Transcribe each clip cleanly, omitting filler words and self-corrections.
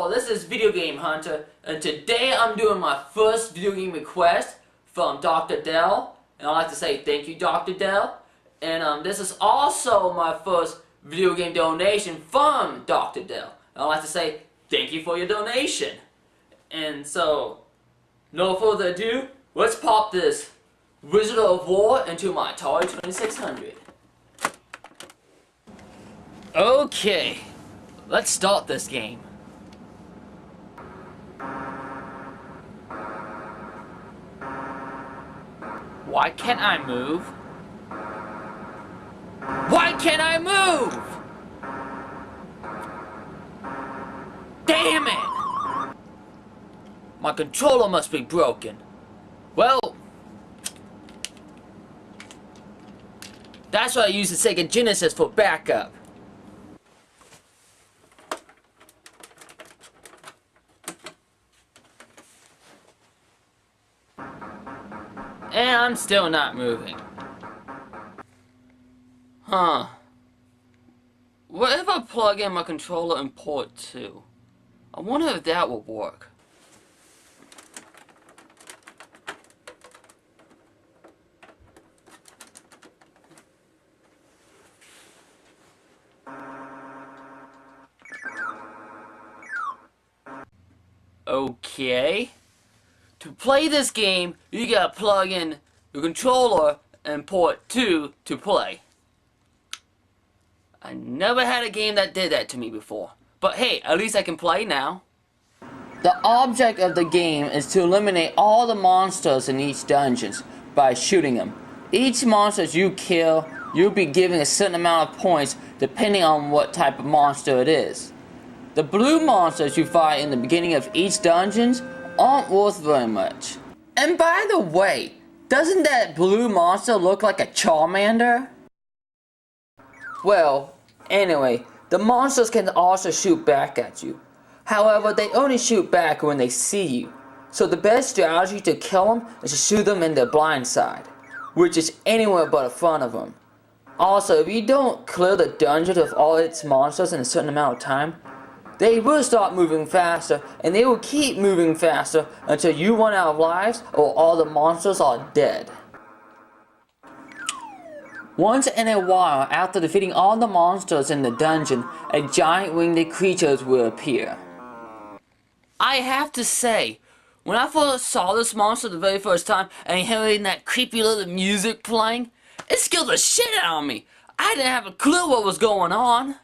all, this is Video Game Hunter, and today I'm doing my first video game request from Dr. Dell, and I'd like to say thank you, Dr. Dell. And this is also my first video game donation from Dr. Dell, and I'd like to say thank you for your donation. And so, no further ado, let's pop this Wizard of War into my Atari 2600. Okay, let's start this game. Why can't I move? Why can't I move? Damn it! My controller must be broken. Well, that's why I use the Sega Genesis for backup. And I'm still not moving. Huh. What if I plug in my controller in port 2? I wonder if that will work. Okay. To play this game, you gotta plug in your controller and port 2 to play. I never had a game that did that to me before. But hey, at least I can play now. The object of the game is to eliminate all the monsters in each dungeon by shooting them. Each monster you kill, you'll be given a certain amount of points depending on what type of monster it is. The blue monsters you fight in the beginning of each dungeon aren't worth very much. And by the way, doesn't that blue monster look like a Charmander? Well, anyway, the monsters can also shoot back at you. However, they only shoot back when they see you. So the best strategy to kill them is to shoot them in their blind side, which is anywhere but in front of them. Also, if you don't clear the dungeon of all its monsters in a certain amount of time, they will start moving faster, and they will keep moving faster until you run out of lives or all the monsters are dead. Once in a while, after defeating all the monsters in the dungeon, a giant winged creature will appear. I have to say, when I first saw this monster the very first time and hearing that creepy little music playing, it scared the shit out of me. I didn't have a clue what was going on.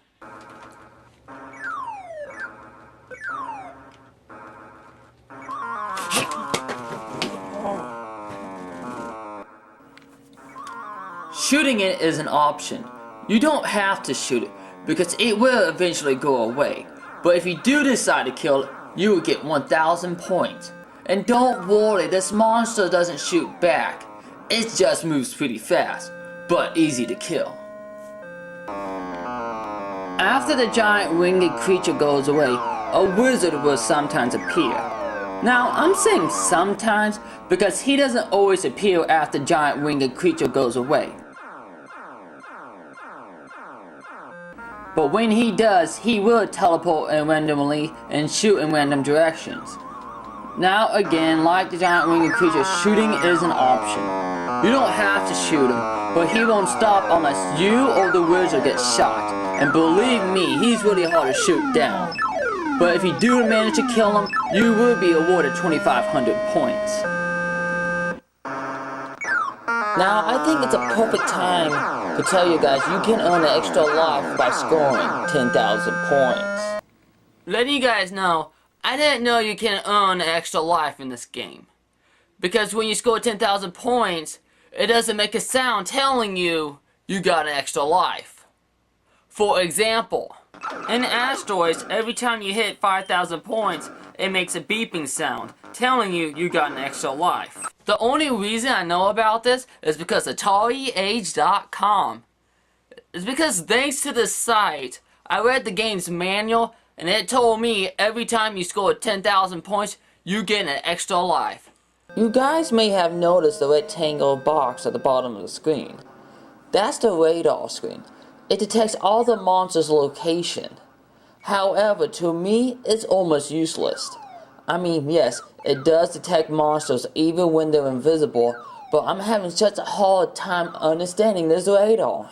Shooting it is an option. You don't have to shoot it, because it will eventually go away. But if you do decide to kill it, you will get 1,000 points. And don't worry, this monster doesn't shoot back. It just moves pretty fast, but easy to kill. After the giant winged creature goes away, a wizard will sometimes appear. Now, I'm saying sometimes because he doesn't always appear after the giant winged creature goes away. But when he does, he will teleport randomly and shoot in random directions. Now again, like the giant winged creature, shooting is an option. You don't have to shoot him, but he won't stop unless you or the wizard get shot. And believe me, he's really hard to shoot down. But if you do manage to kill him, you will be awarded 2,500 points. Now, I think it's a perfect time to tell you guys you can earn an extra life by scoring 10,000 points. Letting you guys know, I didn't know you can earn an extra life in this game. Because when you score 10,000 points, it doesn't make a sound telling you you got an extra life. For example, in Asteroids, every time you hit 5,000 points, it makes a beeping sound, telling you you got an extra life. The only reason I know about this is because AtariAge.com. It's because thanks to this site, I read the game's manual, and it told me every time you score 10,000 points, you get an extra life. You guys may have noticed the rectangle box at the bottom of the screen. That's the radar screen. It detects all the monsters' location. However, to me, it's almost useless. I mean, yes, it does detect monsters even when they're invisible, but I'm having such a hard time understanding this radar.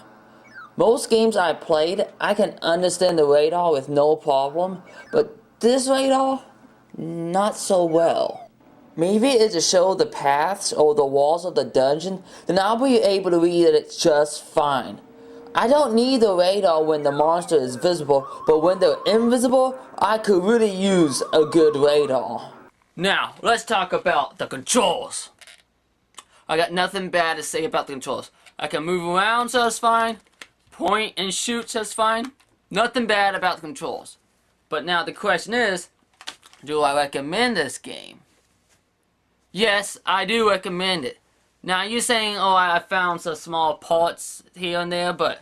Most games I played, I can understand the radar with no problem, but this radar, not so well. Maybe it's to show the paths or the walls of the dungeon, then I'll be able to read it just fine. I don't need the radar when the monster is visible, but when they're invisible, I could really use a good radar. Now, let's talk about the controls. I got nothing bad to say about the controls. I can move around, so it's fine. Point and shoot, so it's fine. Nothing bad about the controls. But now the question is, do I recommend this game? Yes, I do recommend it. Now you're saying, oh, I found some small parts here and there, but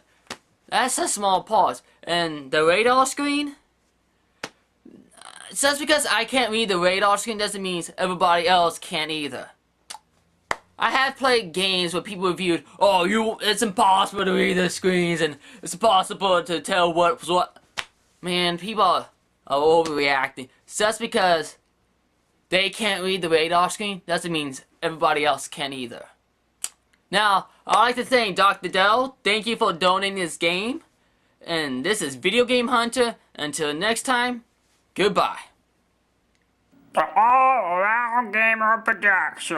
that's a small parts. And the radar screen? Just because I can't read the radar screen doesn't mean everybody else can't either. I have played games where people reviewed, oh, it's impossible to read the screens and it's impossible to tell what's what. Man, people are overreacting. Just because they can't read the radar screen doesn't mean everybody else can either. Now, I'd like to thank Dr. Dell. Thank you for donating this game. And this is Video Game Hunter. Until next time, goodbye. The All Around Gamer Production.